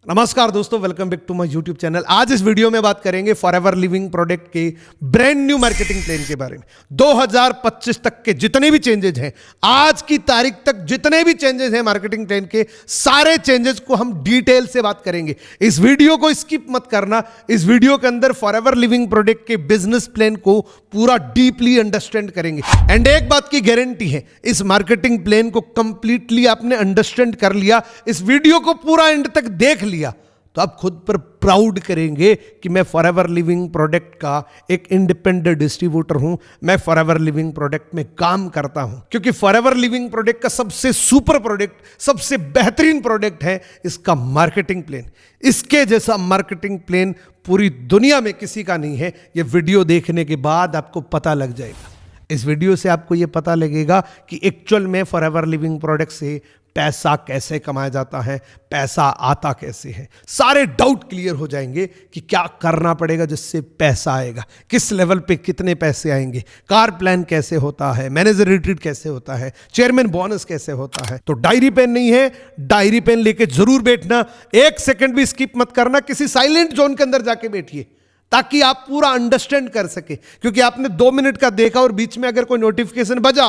नमस्कार दोस्तों, welcome back to my YouTube channel. आज इस वीडियो में बात करेंगे फॉरएवर लिविंग प्रोडक्ट के ब्रांड न्यू मार्केटिंग प्लान के बारे में। 2025 तक के जितने भी चेंजेस हैं, आज की तारीख तक जितने भी चेंजेस हैं मार्केटिंग प्लान के, सारे चेंजेस को हम डिटेल से बात करेंगे। इस वीडियो को स्किप मत करना। इस वीडियो के अंदर फॉरएवर लिविंग प्रोडक्ट के बिजनेस प्लान को पूरा डीपली अंडरस्टैंड करेंगे। एंड एक बात की गारंटी है, इस मार्केटिंग प्लान को कंप्लीटली आपने अंडरस्टैंड कर लिया, इस वीडियो को पूरा एंड तक देख लिया, तो आप खुद पर प्राउड करेंगे कि मैं फॉरएवर लिविंग प्रोडक्ट का एक इंडिपेंडेंट डिस्ट्रीब्यूटर हूं, मैं फॉरएवर लिविंग प्रोडक्ट में काम करता हूं। क्योंकि फॉरएवर लिविंग प्रोडक्ट का सबसे सुपर प्रोडक्ट, सबसे बेहतरीन प्रोडक्ट है इसका मार्केटिंग प्लान। इसके जैसा मार्केटिंग प्लान पूरी दुनिया में किसी का नहीं है। यह वीडियो देखने के बाद आपको पता लग जाएगा। इस वीडियो से आपको यह पता लगेगा कि एक्चुअल में फॉरएवर लिविंग प्रोडक्ट से पैसा कैसे कमाया जाता है, पैसा आता कैसे है। सारे डाउट क्लियर हो जाएंगे कि क्या करना पड़ेगा जिससे पैसा आएगा, किस लेवल पे कितने पैसे आएंगे, कार प्लान कैसे होता है, मैनेजर रिट्रीट कैसे होता है, चेयरमैन बोनस कैसे होता है। तो डायरी पेन नहीं है, डायरी पेन लेके जरूर बैठना, एक सेकंड भी स्किप मत करना। किसी साइलेंट जोन के अंदर जाके बैठिए ताकि आप पूरा अंडरस्टैंड कर सके। क्योंकि आपने 2 मिनट का देखा और बीच में अगर कोई नोटिफिकेशन बजा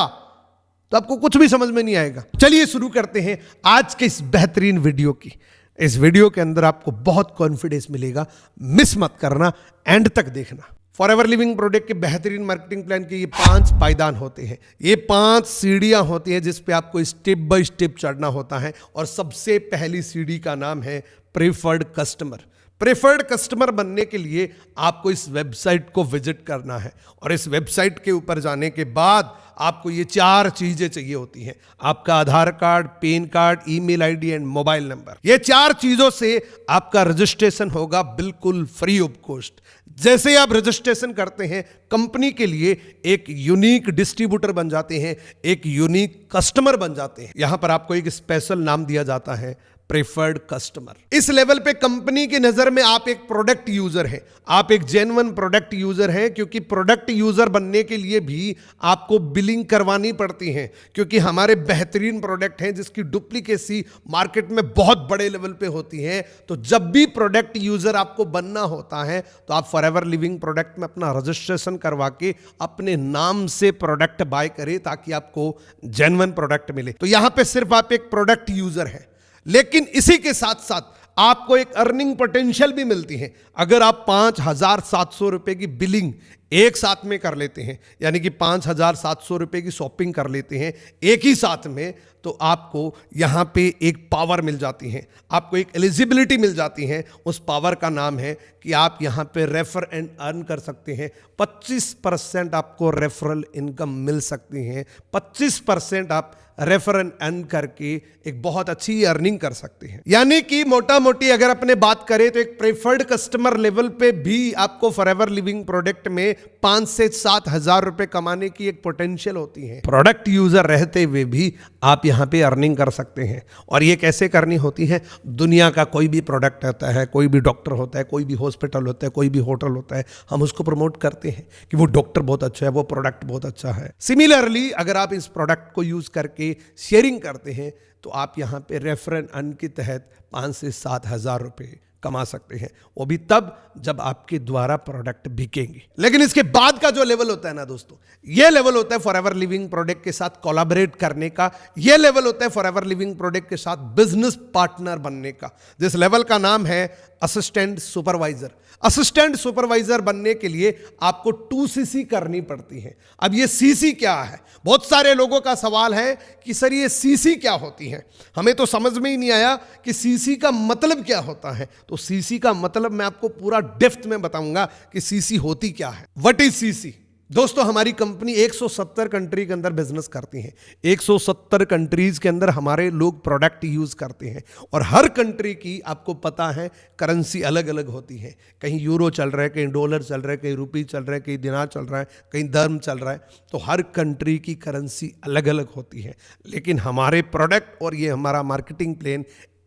तो आपको कुछ भी समझ में नहीं आएगा। चलिए शुरू करते हैं आज के इस बेहतरीन वीडियो की। इस वीडियो के अंदर आपको बहुत कॉन्फिडेंस मिलेगा, मिस मत करना, एंड तक देखना। फॉरएवर लिविंग प्रोडक्ट के बेहतरीन मार्केटिंग प्लान के ये 5 पायदान होते हैं, ये 5 सीढ़ियां होती हैं जिस पे आपको स्टेप बाय स्टेप चढ़ना होता है। और सबसे पहली सीढ़ी का नाम है प्रेफर्ड कस्टमर। प्रेफर्ड कस्टमर बनने के लिए आपको इस वेबसाइट को विजिट करना है और इस वेबसाइट के ऊपर जाने के बाद आपको ये 4 चीजें चाहिए होती हैं। आपका Aadhaar card, PAN card, email ID and mobile number. ये 4 चीजों से आपका रजिस्ट्रेशन होगा बिल्कुल फ्री ऑफ कॉस्ट। जैसे आप रजिस्ट्रेशन करते हैं, कंपनी के लिए एक यूनिक डिस्ट्रीब्यूटर बन जाते हैं, एक यूनिक कस्टमर बन जाते हैं। यहां पर आपको एक स्पेशल नाम दिया जाता है, प्रेफर्ड कस्टमर। इस लेवल पे कंपनी की नजर में आप एक प्रोडक्ट यूजर हैं, आप एक जेन्युइन प्रोडक्ट यूजर हैं। क्योंकि प्रोडक्ट यूजर बनने के लिए भी आपको बिलिंग करवानी पड़ती है, क्योंकि हमारे बेहतरीन प्रोडक्ट हैं जिसकी डुप्लीकेसी मार्केट में बहुत बड़े लेवल पे होती है। तो जब भी प्रोडक्ट यूजर आपको बनना होता है तो आप फॉरएवर लिविंग प्रोडक्ट में अपना रजिस्ट्रेशन करवा के अपने नाम से प्रोडक्ट बाय करें ताकि आपको जेन्युइन प्रोडक्ट मिले। तो यहां पे सिर्फ आप एक प्रोडक्ट यूजर हैं, लेकिन इसी के साथ साथ आपको एक अर्निंग पोटेंशियल भी मिलती है। अगर आप 5,700 रुपए की बिलिंग एक साथ में कर लेते हैं, यानी कि 5,700 रुपए की शॉपिंग कर लेते हैं एक ही साथ में, तो आपको यहां पे एक पावर मिल जाती है, आपको एक एलिजिबिलिटी मिल जाती है। उस पावर का नाम है कि आप यहां पे रेफर एंड अर्न कर सकते हैं। 25% आपको रेफरल इनकम मिल सकती है। 25% आप रेफर एंड अर्न करके एक बहुत अच्छी अर्निंग कर सकते हैं। यानी कि मोटा मोटी अगर अपने बात करें तो एक प्रेफर्ड कस्टमर लेवल पे भी आपको फॉरएवर लिविंग प्रोडक्ट में 5 से 7 हजार रुपए कमाने की एक पोटेंशियल होती है। प्रोडक्ट यूजर रहते हुए भी आप यहां पे अर्निंग कर सकते हैं। और ये कैसे करनी होती है? दुनिया का कोई भी प्रोडक्ट होता है, कोई भी डॉक्टर होता है, कोई भी हॉस्पिटल होता है, कोई भी होटल होता है, हम उसको प्रमोट करते हैं कि वो डॉक्टर बहुत अच्छा है, वो प्रोडक्ट बहुत अच्छा है। सिमिलरली अगर आप इस प्रोडक्ट को यूज करके शेयरिंग करते हैं तो आप यहां पे रेफर एंड अर्न के तहत 5 से 7 हजार रुपए कमा सकते हैं, वो भी तब जब आपके द्वारा प्रोडक्ट बिकेंगे। लेकिन इसके बाद का जो लेवल होता है ना दोस्तों, ये लेवल होता है फॉरएवर लिविंग प्रोडक्ट के साथ कोलैबोरेट करने का। ये लेवल होता है फॉरएवर लिविंग प्रोडक्ट के साथ बिजनेस पार्टनर बनने का, जिस लेवल का नाम है असिस्टेंट सुपरवाइजर। असिस्टेंट सुपरवाइजर बनने के लिए आपको 2CC करनी पड़ती है। अब ये CC क्या है? बहुत सारे लोगों का सवाल है कि सर ये CC क्या होती है, हमें तो समझ में ही नहीं आया कि CC का मतलब क्या होता है। तो CC का मतलब मैं आपको पूरा डेप्थ में बताऊंगा कि CC होती क्या है। What is CC? दोस्तों, हमारी कंपनी 170 कंट्री के अंदर बिजनेस करती है। 170 कंट्रीज के अंदर हमारे लोग प्रोडक्ट यूज करते हैं और हर कंट्री की आपको पता है करेंसी अलग अलग होती है। कहीं यूरो चल रहा है, कहीं डॉलर चल रहा है, कहीं रुपी चल रहा है, कहीं दिनार चल रहा है, कहीं दर्म चल रहा है। तो हर कंट्री की करेंसी अलग अलग होती है, लेकिन हमारे प्रोडक्ट और ये हमारा मार्केटिंग प्लान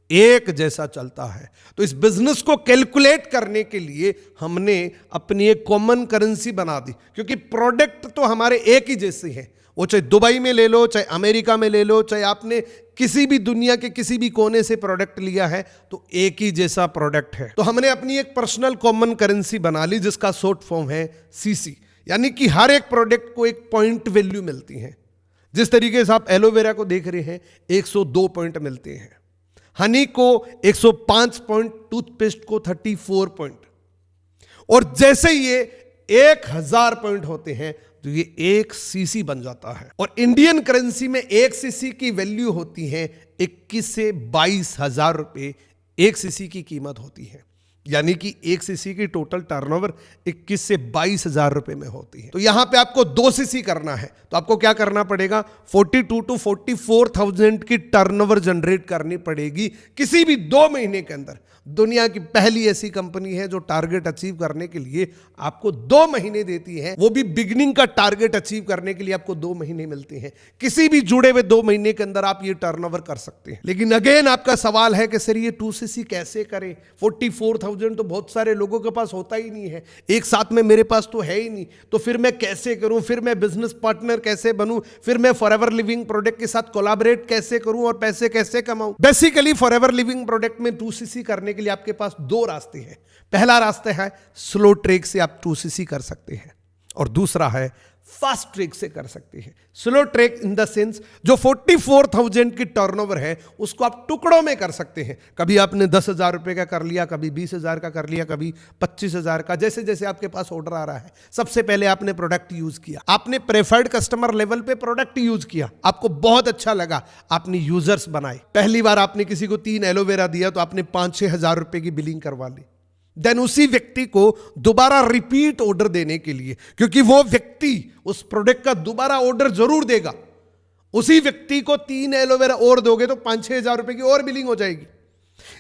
एक जैसा चलता है। तो इस बिजनेस को कैलकुलेट करने के लिए हमने अपनी एक कॉमन करेंसी बना दी, क्योंकि प्रोडक्ट तो हमारे एक ही जैसे हैं, वो चाहे दुबई में ले लो, चाहे अमेरिका में ले लो, चाहे आपने किसी भी दुनिया के किसी भी कोने से प्रोडक्ट लिया है, तो एक ही जैसा प्रोडक्ट है। तो हमने अपनी एक पर्सनल कॉमन करेंसी बना ली जिसका शॉर्ट फॉर्म है सीसी, यानी कि हर एक प्रोडक्ट को एक पॉइंट वैल्यू मिलती है। जिस तरीके से आप एलोवेरा को देख रहे हैं 102 पॉइंट मिलते हैं, हनी को 105 पॉइंट, टूथपेस्ट को 34 पॉइंट, और जैसे ये 1000 पॉइंट होते हैं तो ये 1 सीसी बन जाता है। और इंडियन करेंसी में 1 सीसी की वैल्यू होती है 21 से 22 हजार रुपए 1 सीसी की कीमत होती है, यानी कि 1 सीसी की टोटल टर्नओवर 21 से 22 हजार रुपए में होती है। तो यहां पे आपको 2 सीसी करना है तो आपको क्या करना पड़ेगा, 42 to 44,000 की टर्नओवर जनरेट करनी पड़ेगी किसी भी 2 महीने के अंदर। दुनिया की पहली ऐसी कंपनी है जो टारगेट अचीव करने के लिए आपको 2 महीने देती है, वो भी बिगिनिंग का टारगेट अचीव करने के लिए आपको 2 महीने मिलते हैं। किसी भी जुड़े हुए 2 महीने के अंदर आप ये टर्नओवर कर सकते हैं। लेकिन अगेन आपका सवाल है कि सर ये 2 सीसी कैसे करें, 44,000 तो बहुत सारे लोगों के पास होता ही नहीं है, एक साथ में मेरे पास तो है ही नहीं, तो फिर मैं कैसे करूं, फिर मैं बिजनेस पार्टनर कैसे बनूं, फिर मैं फॉरएवर लिविंग प्रोडक्ट के साथ कोलैबोरेट कैसे करूं और पैसे कैसे कमाऊं। बेसिकली फॉरएवर लिविंग प्रोडक्ट में 2 सीसी करने के लिए आपके पास 2 रास्ते हैं। पहला रास्ता है स्लो ट्रेक से आप 2 सीसी कर सकते हैं, और दूसरा है फास्ट ट्रेक से कर सकते हैं। Slow track in the sense जो 44,000 की टर्नओवर है उसको आप टुकड़ों में कर सकते हैं। कभी आपने 10,000 रुपए का कर लिया, कभी 20,000 का कर लिया, कभी 25,000 का, जैसे जैसे आपके पास ऑर्डर आ रहा है। सबसे पहले आपने प्रोडक्ट यूज किया, आपने प्रेफर्ड कस्टमर लेवल पे प्रोडक्ट यूज किया, आपको बहुत अच्छा लगा, आपने यूजर्स बनाए। पहली बार आपने किसी को 3 एलोवेरा दिया तो आपने 5-6 हजार रुपए की बिलिंग करवा ली। देन उसी व्यक्ति को दोबारा रिपीट ऑर्डर देने के लिए, क्योंकि वो व्यक्ति उस प्रोडक्ट का दोबारा ऑर्डर जरूर देगा, उसी व्यक्ति को 3 एलोवेरा और दोगे तो 5-6 हजार रुपए की और बिलिंग हो जाएगी।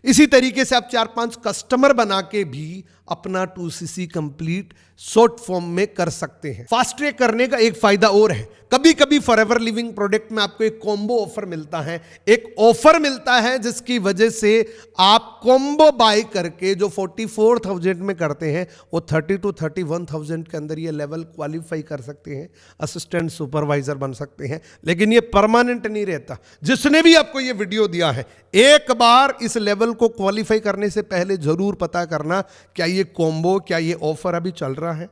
इसी तरीके से आप 4-5 कस्टमर बना के भी अपना 2 सीसी कंप्लीट शॉर्ट फॉर्म में कर सकते हैं। फास्ट ट्रैक करने का एक फायदा और है, कभी कभी फॉरएवर लिविंग प्रोडक्ट में आपको एक कॉम्बो ऑफर मिलता है, एक ऑफर मिलता है जिसकी वजह से आप कॉम्बो बाय करके जो 44,000 में करते हैं वो 30 to 31,000 के अंदर ये लेवल क्वालिफाई कर सकते हैं, असिस्टेंट सुपरवाइजर बन सकते हैं। लेकिन ये परमानेंट नहीं रहता। जिसने भी आपको ये वीडियो दिया है, एक बार इस लेवल को क्वालिफाई करने से पहले जरूर पता करना क्या ये कॉम्बो, क्या ये ऑफर अभी चल रहा है।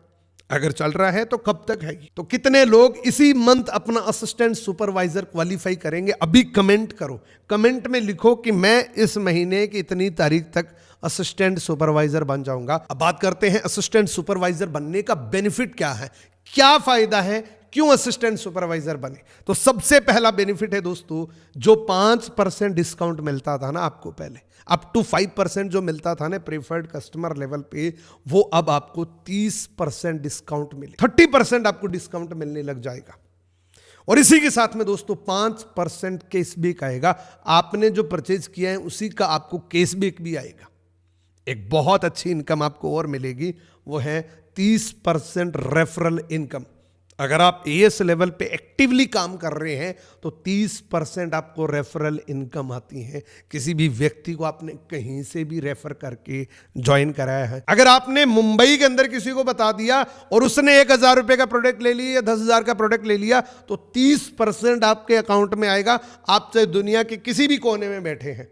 अगर चल रहा है तो कब तक है, तो कितने लोग इसी मंथ अपना असिस्टेंट सुपरवाइजर क्वालिफाई करेंगे, अभी कमेंट करो। कमेंट में लिखो कि मैं इस महीने की इतनी तारीख तक असिस्टेंट सुपरवाइजर बन जाऊंगा। अब बात करते हैं असिस्टेंट सुपरवाइजर बनने का बेनिफिट क्या है, क्या फायदा है, क्यों असिस्टेंट सुपरवाइजर बने। तो सबसे पहला बेनिफिट है दोस्तों, जो 5% डिस्काउंट मिलता था ना आपको पहले, अप टू 5% जो मिलता था ना प्रेफर्ड कस्टमर लेवल पे, वो अब आपको 30% डिस्काउंट मिले, 30% आपको डिस्काउंट मिलने लग जाएगा। और इसी के साथ में दोस्तों 5% कैशबैक आएगा, आपने जो परचेज किया है उसी का आपको कैशबैक भी आएगा। एक बहुत अच्छी इनकम आपको और मिलेगी, वो है 30% रेफरल इनकम। अगर आप एएस लेवल पे एक्टिवली काम कर रहे हैं तो 30% आपको रेफरल इनकम आती है। किसी भी व्यक्ति को आपने कहीं से भी रेफर करके ज्वाइन कराया है। अगर आपने मुंबई के अंदर किसी को बता दिया और उसने 1,000 रुपए का प्रोडक्ट ले लिया या 10,000 का प्रोडक्ट ले लिया तो 30% आपके अकाउंट में आएगा, आप चाहे दुनिया के किसी भी कोने में बैठे हैं।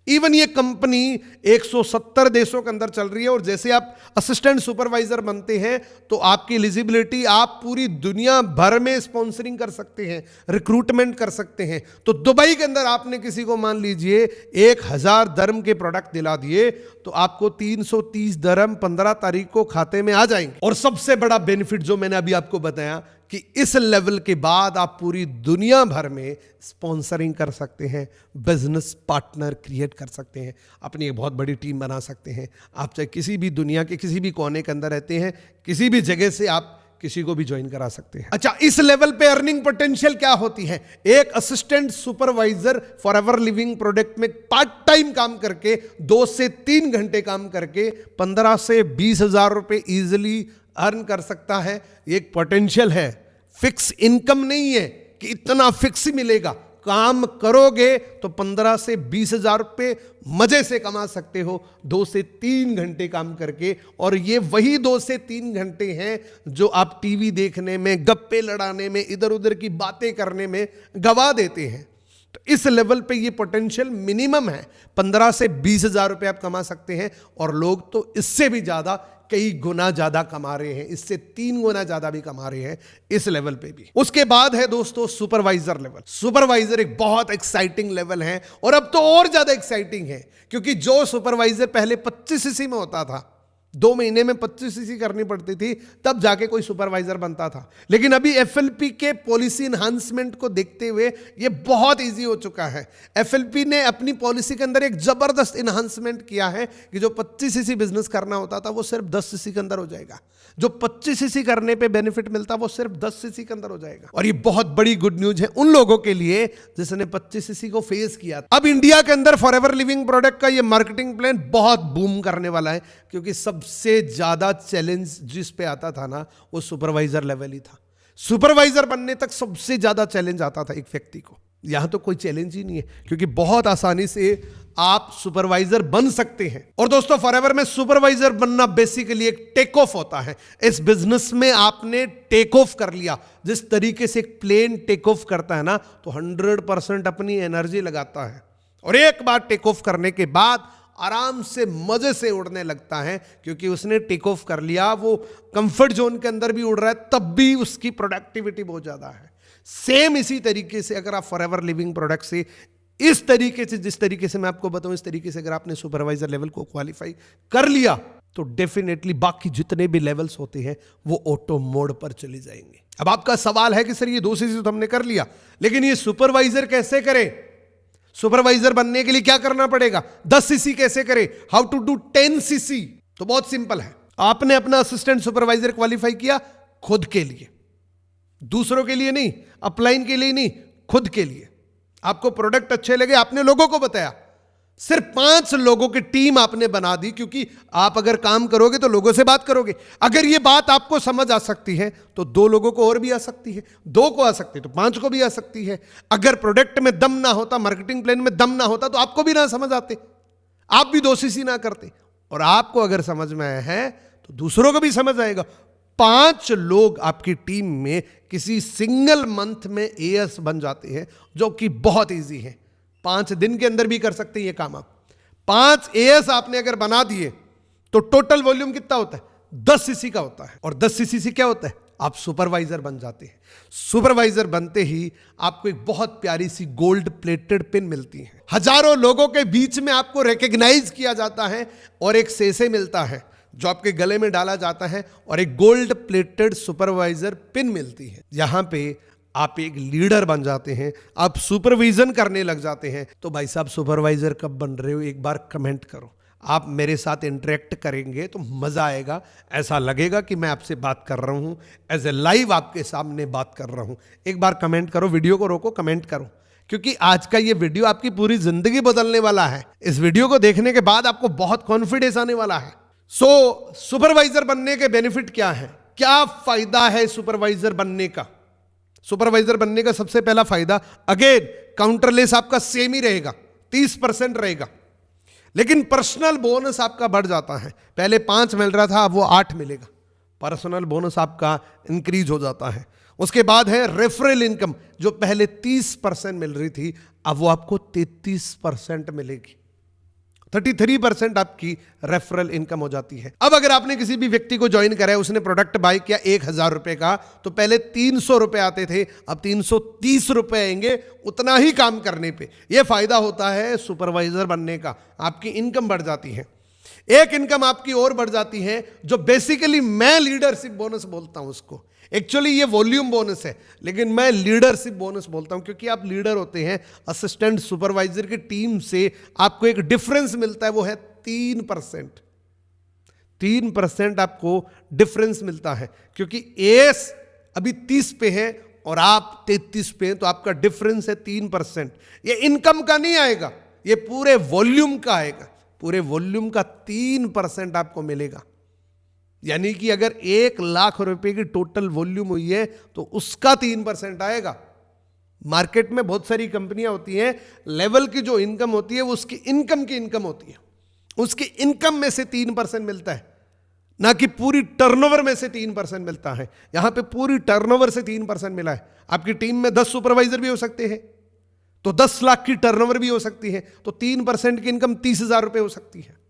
इवन ये कंपनी 170 देशों के अंदर चल रही है, और जैसे आप असिस्टेंट सुपरवाइजर बनते हैं तो आपकी एलिजिबिलिटी, आप पूरी दुनिया भर में स्पॉन्सरिंग कर सकते हैं, रिक्रूटमेंट कर सकते हैं। तो दुबई के अंदर आपने किसी को मान लीजिए 1,000 दरम के प्रोडक्ट दिला दिए तो आपको 330 दरम 15 तारीख को खाते में आ जाएंगे। और सबसे बड़ा बेनिफिट जो मैंने अभी आपको बताया कि इस लेवल के बाद आप पूरी दुनिया भर में स्पॉन्सरिंग कर सकते हैं, बिजनेस पार्टनर क्रिएट कर सकते हैं, अपनी एक बहुत बड़ी टीम बना सकते हैं। आप चाहे किसी भी दुनिया के किसी भी कोने के अंदर रहते हैं, किसी भी जगह से आप किसी को भी ज्वाइन करा सकते हैं। अच्छा, इस लेवल पे अर्निंग पोटेंशियल क्या होती है? एक assistant supervisor forever living product में पार्ट टाइम काम करके 2 से 3 घंटे काम करके 15 से 20 हजार रुपए इजिली अर्न कर सकता है। एक पोटेंशियल है, फिक्स इनकम नहीं है कि इतना फिक्स ही मिलेगा। काम करोगे तो 15 से 20 हजार रुपये मजे से कमा सकते हो 2 से 3 घंटे काम करके। और ये वही 2 से 3 घंटे हैं जो आप टीवी देखने में, गप्पे लड़ाने में, इधर उधर की बातें करने में गवा देते हैं। तो इस लेवल पे ये पोटेंशियल मिनिमम है, 15 से 20 हजार रुपये आप कमा सकते हैं। और लोग तो इससे भी ज्यादा, कई गुना ज्यादा कमा रहे हैं, इससे 3 गुना ज्यादा भी कमा रहे हैं इस लेवल पे भी। उसके बाद है दोस्तों सुपरवाइजर लेवल। सुपरवाइजर एक बहुत एक्साइटिंग लेवल है, और अब तो और ज्यादा एक्साइटिंग है, क्योंकि जो सुपरवाइजर पहले 25 सीसी में होता था, 2 महीने में 25 सीसी करनी पड़ती थी, तब जाके कोई सुपरवाइजर बनता था। लेकिन अभी एफएलपी के पॉलिसी एनहांसमेंट को देखते हुए ये बहुत इजी हो चुका है। एफएलपी ने अपनी पॉलिसी के अंदर एक जबरदस्त एनहांसमेंट किया है कि जो 25 सीसी बिजनेस करना होता था वो सिर्फ 10 सीसी के अंदर हो जाएगा। जो 25 सीसी करने पे बेनिफिट मिलता वो सिर्फ 10 सीसी के अंदर हो जाएगा। और ये बहुत बड़ी गुड न्यूज है उन लोगों के लिए जिसने 25 सीसी को फेस किया। अब इंडिया के अंदर फॉरएवर लिविंग प्रोडक्ट का ये मार्केटिंग प्लान बहुत बूम करने वाला है, क्योंकि सबसे ज्यादा चैलेंज जिस पे आता था ना, वो सुपरवाइजर लेवल ही था। सुपरवाइजर बनने तक सबसे ज्यादा चैलेंज आता था एक व्यक्ति को। यहां तो कोई चैलेंज ही नहीं है, क्योंकि बहुत आसानी से आप सुपरवाइजर बन सकते हैं। और दोस्तों फॉरएवर में सुपरवाइजर बनना बेसिकली एक टेक ऑफ होता है। इस बिजनेस में आपने टेक ऑफ कर लिया, जिस तरीके से एक प्लेन टेक ऑफ करता है ना, तो 100% अपनी एनर्जी लगाता है, और एक बार टेक ऑफ करने के बाद आराम से मजे से उड़ने लगता है, क्योंकि उसने टेक ऑफ कर लिया। वो कंफर्ट जोन के अंदर भी उड़ रहा है, तब भी उसकी प्रोडक्टिविटी बहुत ज्यादा है। सेम इसी तरीके से अगर आप फॉरएवर लिविंग प्रोडक्ट से इस तरीके से, जिस तरीके से मैं आपको बताऊं, इस तरीके से अगर आपने सुपरवाइजर लेवल को क्वालिफाई कर लिया, तो डेफिनेटली बाकी जितने भी लेवल्स होते हैं वो ऑटो मोड पर चले जाएंगे। अब आपका सवाल है कि सर ये 2 सीसी तो हमने कर लिया, लेकिन ये सुपरवाइजर कैसे करें? सुपरवाइजर बनने के लिए क्या करना पड़ेगा? 10 सीसी कैसे करें? How to do 10 CC? तो बहुत सिंपल है। आपने अपना असिस्टेंट सुपरवाइजर क्वालिफाई किया खुद के लिए, दूसरों के लिए नहीं, अपलाइन के लिए नहीं, खुद के लिए। आपको प्रोडक्ट अच्छे लगे, आपने लोगों को बताया, सिर्फ 5 लोगों की टीम आपने बना दी, क्योंकि आप अगर काम करोगे तो लोगों से बात करोगे। अगर ये बात आपको समझ आ सकती है तो 2 लोगों को और भी आ सकती है, 2 को आ सकती है तो 5 को भी आ सकती है। अगर प्रोडक्ट में दम ना होता, मार्केटिंग प्लान में दम ना होता, तो आपको भी ना समझ आते, आप भी 2 सीसी ना करते। और आपको अगर समझ में आया है तो दूसरों को भी समझ आएगा। 5 लोग आपकी टीम में किसी सिंगल मंथ में एएस बन जाते हैं, जो कि बहुत इजी है। 5 दिन के अंदर भी कर सकते हैं ये काम आप। 5 एएस आपने अगर बना दिए तो टोटल वॉल्यूम कितना होता है? 10 सीसी का होता है। और 10 सीसी से क्या होता है? आप सुपरवाइजर बन जाते हैं। सुपरवाइजर बनते ही आपको एक बहुत प्यारी सी गोल्ड प्लेटेड पिन मिलती है। हजारों लोगों के बीच में आपको रिकॉग्नाइज किया जाता है, और एक सेसे मिलता है जो आपके गले में डाला जाता है, और एक गोल्ड प्लेटेड सुपरवाइजर पिन मिलती है। यहां पे आप एक लीडर बन जाते हैं, आप सुपरविजन करने लग जाते हैं। तो भाई साहब सुपरवाइजर कब बन रहे हो, एक बार कमेंट करो। आप मेरे साथ इंटरेक्ट करेंगे तो मजा आएगा, ऐसा लगेगा कि मैं आपसे बात कर रहा हूं, एज ए लाइव आपके सामने बात कर रहा हूं। एक बार कमेंट करो, वीडियो को रोको, कमेंट करो, क्योंकि आज का ये वीडियो आपकी पूरी जिंदगी बदलने वाला है। इस वीडियो को देखने के बाद आपको बहुत कॉन्फिडेंस आने वाला है। सुपरवाइजर बनने के बेनिफिट क्या है, क्या फायदा है सुपरवाइजर बनने का? सुपरवाइजर बनने का सबसे पहला फायदा, अगेन काउंटरलेस आपका सेम ही रहेगा, 30% रहेगा, लेकिन पर्सनल बोनस आपका बढ़ जाता है। पहले 5 मिल रहा था, अब वो 8 मिलेगा। पर्सनल बोनस आपका इंक्रीज हो जाता है। उसके बाद है रेफरल इनकम, जो पहले 30% मिल रही थी, अब वो आपको 33% मिलेगी। 33% आपकी रेफरल इनकम हो जाती है। अब अगर आपने किसी भी व्यक्ति को ज्वाइन करा है, उसने प्रोडक्ट बाय किया 1000 रुपए का, तो पहले 300 रुपए आते थे, अब 330 रुपए आएंगे उतना ही काम करने पे। यह फायदा होता है सुपरवाइजर बनने का, आपकी इनकम बढ़ जाती है। एक इनकम आपकी और बढ़ जाती है, जो बेसिकली मैं लीडरशिप बोनस बोलता हूं उसको। एक्चुअली ये वॉल्यूम बोनस है, लेकिन मैं लीडरशिप बोनस बोलता हूं, क्योंकि आप लीडर होते हैं। असिस्टेंट सुपरवाइजर की टीम से आपको एक डिफरेंस मिलता है, वो है 3%। 3% आपको डिफरेंस मिलता है, क्योंकि एस अभी 30 पे है और आप 33 पे हैं, तो आपका डिफरेंस है 3%। ये इनकम का नहीं आएगा, ये पूरे वॉल्यूम का आएगा। पूरे वॉल्यूम का 3% आपको मिलेगा। यानी कि अगर 1 लाख रुपए की टोटल वॉल्यूम हुई है तो उसका 3% आएगा। मार्केट में बहुत सारी कंपनियां होती हैं, लेवल की जो इनकम होती है वो उसकी इनकम की इनकम होती है, उसकी इनकम में से 3% मिलता है, ना कि पूरी टर्नओवर में से 3% मिलता है। यहां पे पूरी टर्नओवर से 3% मिला है। आपकी टीम में 10 सुपरवाइजर भी हो सकते हैं, तो 10 लाख की टर्नओवर भी हो सकती है, तो 3% की इनकम 30,000 रुपए हो सकती है।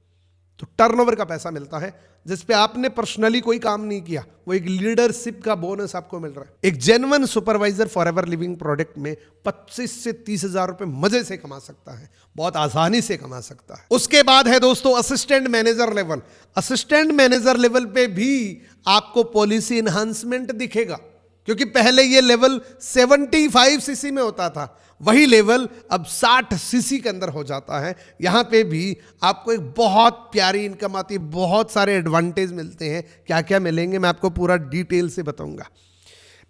तो टर्नओवर का पैसा मिलता है जिस पे आपने पर्सनली कोई काम नहीं किया, वो एक लीडरशिप का बोनस आपको मिल रहा है। एक genuine supervisor forever living product में 25 से 30,000 रुपए मजे से कमा सकता है, बहुत आसानी से कमा सकता है। उसके बाद है दोस्तों assistant manager level. Assistant manager level पे भी आपको पॉलिसी इन्हांसमेंट दिखेगा, क्योंकि पहले ये लेवल 75 सीसी में होता था, वही लेवल अब 60 सीसी के अंदर हो जाता है। यहां पे भी आपको एक बहुत प्यारी इनकम आती है, बहुत सारे एडवांटेज मिलते हैं। क्या क्या मिलेंगे मैं आपको पूरा डिटेल से बताऊंगा।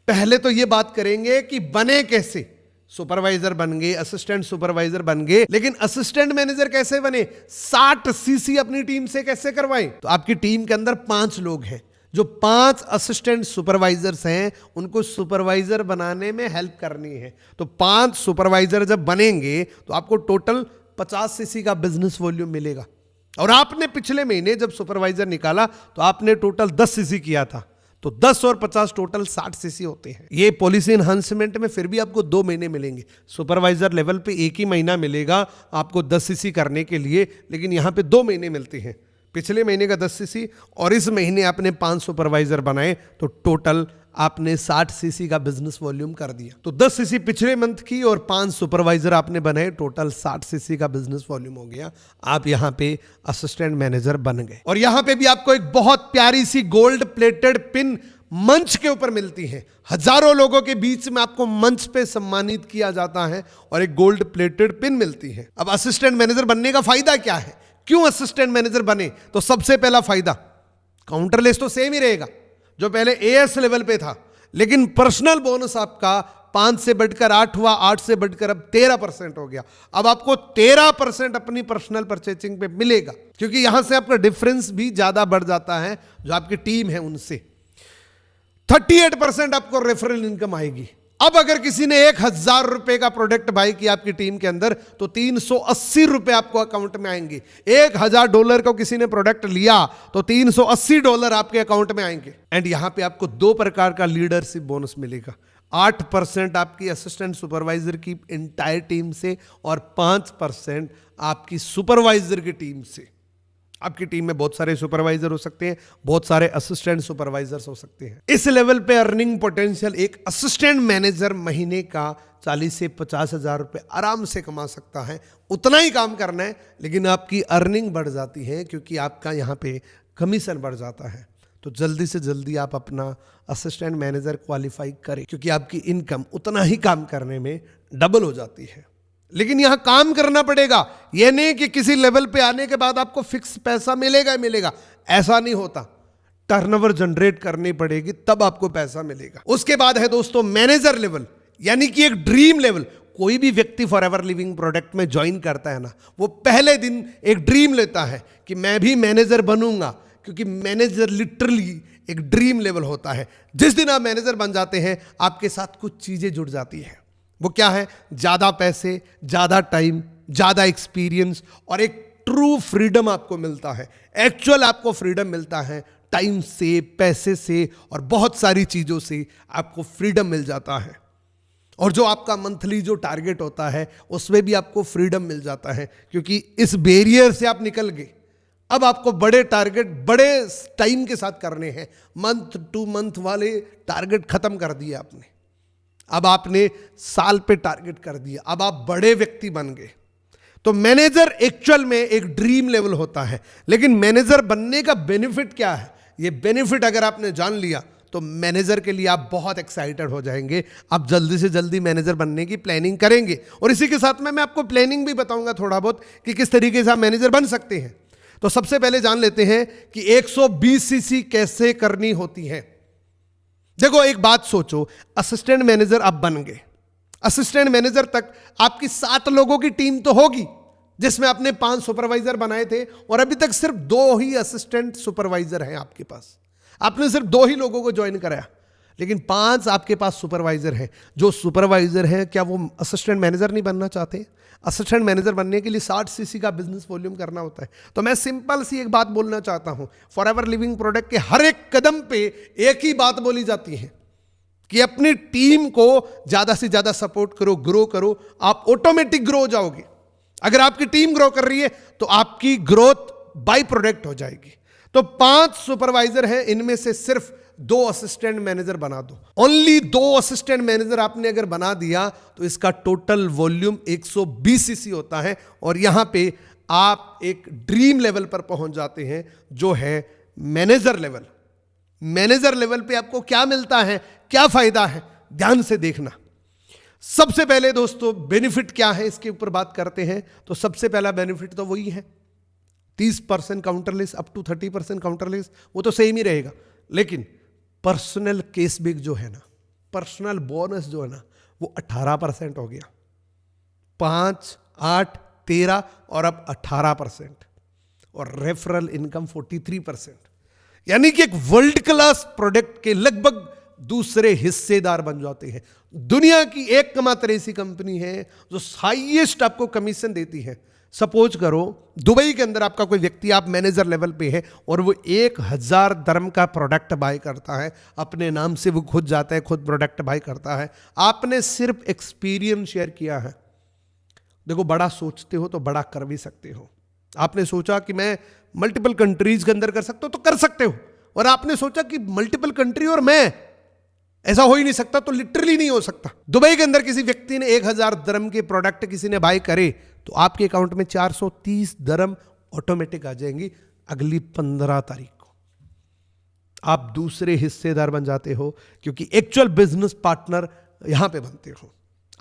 पहले तो ये बात करेंगे कि बने कैसे, सुपरवाइजर बन गए, असिस्टेंट सुपरवाइजर बन गए, लेकिन असिस्टेंट मैनेजर कैसे बने, 60 सीसी अपनी टीम से कैसे करवाएं। तो आपकी टीम के अंदर 5 लोग हैं, जो 5 असिस्टेंट सुपरवाइजर्स हैं, उनको सुपरवाइजर बनाने में हेल्प करनी है। तो 5 सुपरवाइजर जब बनेंगे तो आपको टोटल 50 सीसी का बिजनेस वॉल्यूम मिलेगा। और आपने पिछले महीने जब सुपरवाइजर निकाला तो आपने टोटल 10 सीसी किया था, तो 10 और 50 टोटल 60 सीसी होते हैं। ये पॉलिसी एनहांसमेंट में फिर भी आपको 2 महीने मिलेंगे। सुपरवाइजर लेवल पे 1 ही महीना मिलेगा आपको 10 सीसी करने के लिए, लेकिन यहां पे 2 महीने मिलते हैं। पिछले महीने का 10 सीसी और इस महीने आपने 5 सुपरवाइजर बनाए, तो टोटल आपने 60 सीसी का बिजनेस वॉल्यूम कर दिया। तो 10 सीसी पिछले मंथ की और 5 सुपरवाइजर आपने बनाए, टोटल 60 सीसी का बिजनेस वॉल्यूम हो गया। आप यहां पे असिस्टेंट मैनेजर बन गए। और यहां पे भी आपको एक बहुत प्यारी सी गोल्ड प्लेटेड पिन मंच के ऊपर मिलती है। हजारों लोगों के बीच में आपको मंच पे सम्मानित किया जाता है और एक गोल्ड प्लेटेड पिन मिलती है। अब असिस्टेंट मैनेजर बनने का फायदा क्या है, क्यों असिस्टेंट मैनेजर बने? तो सबसे पहला फायदा, काउंटर लेस तो सेम ही रहेगा जो पहले एएस लेवल पे था, लेकिन पर्सनल बोनस आपका 5 से बढ़कर 8 हुआ, 8 से बढ़कर अब 13% हो गया। अब आपको 13% अपनी पर्सनल परचेजिंग पे मिलेगा, क्योंकि यहां से आपका डिफरेंस भी ज्यादा बढ़ जाता है जो आपकी टीम है उनसे। 38% आपको रेफरल इनकम आएगी। अब अगर किसी ने 1,000 रुपए का प्रोडक्ट बाय किया आपकी टीम के अंदर, तो 380 रुपए आपको अकाउंट में आएंगे। $1,000 को किसी ने प्रोडक्ट लिया तो $380 आपके अकाउंट में आएंगे। एंड यहां पे आपको 2 प्रकार का लीडरशिप बोनस मिलेगा। 8% आपकी असिस्टेंट सुपरवाइजर की इंटायर टीम से और 5% आपकी सुपरवाइजर की टीम से। आपकी टीम में बहुत सारे सुपरवाइजर हो सकते हैं, बहुत सारे असिस्टेंट सुपरवाइजर्स हो सकते हैं। इस लेवल पे अर्निंग पोटेंशियल एक असिस्टेंट मैनेजर महीने का 40 से 50,000 रुपए आराम से कमा सकता है। उतना ही काम करना है, लेकिन आपकी अर्निंग बढ़ जाती है, क्योंकि आपका यहाँ पे कमीशन बढ़ जाता है। तो जल्दी से जल्दी आप अपना असिस्टेंट मैनेजर क्वालिफाई करें, क्योंकि आपकी इनकम उतना ही काम करने में डबल हो जाती है। लेकिन यहां काम करना पड़ेगा। यह नहीं कि किसी लेवल पे आने के बाद आपको फिक्स पैसा मिलेगा मिलेगा, ऐसा नहीं होता। टर्नओवर जनरेट करनी पड़ेगी, तब आपको पैसा मिलेगा। उसके बाद है दोस्तों मैनेजर लेवल, यानी कि एक ड्रीम लेवल। कोई भी व्यक्ति फॉरएवर लिविंग प्रोडक्ट में ज्वाइन करता है ना, वो पहले दिन एक ड्रीम लेता है कि मैं भी मैनेजर बनूंगा, क्योंकि मैनेजर लिटरली एक ड्रीम लेवल होता है। जिस दिन आप मैनेजर बन जाते हैं, आपके साथ कुछ चीजें जुड़ जाती है। वो क्या है? ज्यादा पैसे, ज्यादा टाइम, ज्यादा एक्सपीरियंस और एक ट्रू फ्रीडम आपको मिलता है। एक्चुअल आपको फ्रीडम मिलता है, टाइम से, पैसे से और बहुत सारी चीजों से आपको फ्रीडम मिल जाता है। और जो आपका मंथली जो टारगेट होता है, उसमें भी आपको फ्रीडम मिल जाता है, क्योंकि इस बैरियर से आप निकल गए। अब आपको बड़े टारगेट बड़े टाइम के साथ करने हैं। मंथ टू मंथ वाले टारगेट खत्म कर दिए आपने। अब आपने साल पे टारगेट कर दिया। अब आप बड़े व्यक्ति बन गए। तो मैनेजर एक्चुअल में एक ड्रीम लेवल होता है, लेकिन मैनेजर बनने का बेनिफिट क्या है? ये बेनिफिट अगर आपने जान लिया तो मैनेजर के लिए आप बहुत एक्साइटेड हो जाएंगे। आप जल्दी से जल्दी मैनेजर बनने की प्लानिंग करेंगे। और इसी के साथ में मैं आपको प्लानिंग भी बताऊंगा थोड़ा बहुत कि किस तरीके से आप मैनेजर बन सकते हैं। तो सबसे पहले जान लेते हैं कि 120 सीसी कैसे करनी होती है। देखो एक बात सोचो, असिस्टेंट मैनेजर आप बन गए। असिस्टेंट मैनेजर तक आपकी 7 लोगों की टीम तो होगी, जिसमें आपने 5 सुपरवाइजर बनाए थे और अभी तक सिर्फ 2 ही असिस्टेंट सुपरवाइजर हैं आपके पास। आपने सिर्फ 2 ही लोगों को ज्वाइन कराया। लेकिन 5 आपके पास सुपरवाइजर है। जो सुपरवाइजर है क्या वो असिस्टेंट मैनेजर नहीं बनना चाहते? असिस्टेंट मैनेजर बनने के लिए 60 सीसी का बिजनेस वॉल्यूम करना होता है। तो मैं सिंपल सी एक बात बोलना चाहता हूं, फॉरएवर लिविंग प्रोडक्ट के हर एक कदम पे एक ही बात बोली जाती है कि अपनी टीम को ज्यादा से ज्यादा सपोर्ट करो, ग्रो करो, आप ऑटोमेटिक ग्रो हो जाओगे। अगर आपकी टीम ग्रो कर रही है तो आपकी ग्रोथ बाय प्रोडक्ट हो जाएगी। तो 5 सुपरवाइजर हैं, इनमें से सिर्फ 2 असिस्टेंट मैनेजर बना दो। ओनली 2 असिस्टेंट मैनेजर आपने अगर बना दिया तो इसका टोटल वॉल्यूम 120 सीसी होता है और यहां पे आप एक ड्रीम लेवल पर पहुंच जाते हैं जो है मैनेजर लेवल। मैनेजर लेवल पे आपको क्या मिलता है, क्या फायदा है, ध्यान से देखना। सबसे पहले दोस्तों बेनिफिट क्या है इसके ऊपर बात करते हैं। तो सबसे पहला बेनिफिट तो वही है 30% काउंटरलेस अप टू 30% काउंटरलेस, वो तो सेम ही रहेगा। लेकिन पर्सनल केसबैक जो है ना, पर्सनल बोनस जो है ना, वो 18% हो गया। 5, 8, 13 और अब 18%। और रेफरल इनकम 43%। यानी कि एक वर्ल्ड क्लास प्रोडक्ट के लगभग दूसरे हिस्सेदार बन जाते हैं। दुनिया की एकमात्र ऐसी कंपनी है जो हाईएस्ट आपको कमीशन देती है। सपोज करो दुबई के अंदर आपका कोई व्यक्ति, आप मैनेजर लेवल पे है और वो 1000 दरम का प्रोडक्ट बाय करता है, अपने नाम से वो खुद जाता है, खुद प्रोडक्ट बाय करता है। आपने सिर्फ एक्सपीरियंस शेयर किया है। देखो, बड़ा सोचते हो तो बड़ा कर भी सकते हो। आपने सोचा कि मैं मल्टीपल कंट्रीज के अंदर कर सकता हूं तो कर सकते हो, और आपने सोचा कि मल्टीपल कंट्री और मैं, ऐसा हो ही नहीं सकता, तो लिटरली नहीं हो सकता। दुबई के अंदर किसी व्यक्ति ने 1000 दरम के प्रोडक्ट किसी ने बाय करे तो आपके अकाउंट में 430 दरम ऑटोमेटिक आ जाएंगी अगली 15 तारीख को। आप दूसरे हिस्सेदार बन जाते हो, क्योंकि एक्चुअल बिजनेस पार्टनर यहां पे बनते हो।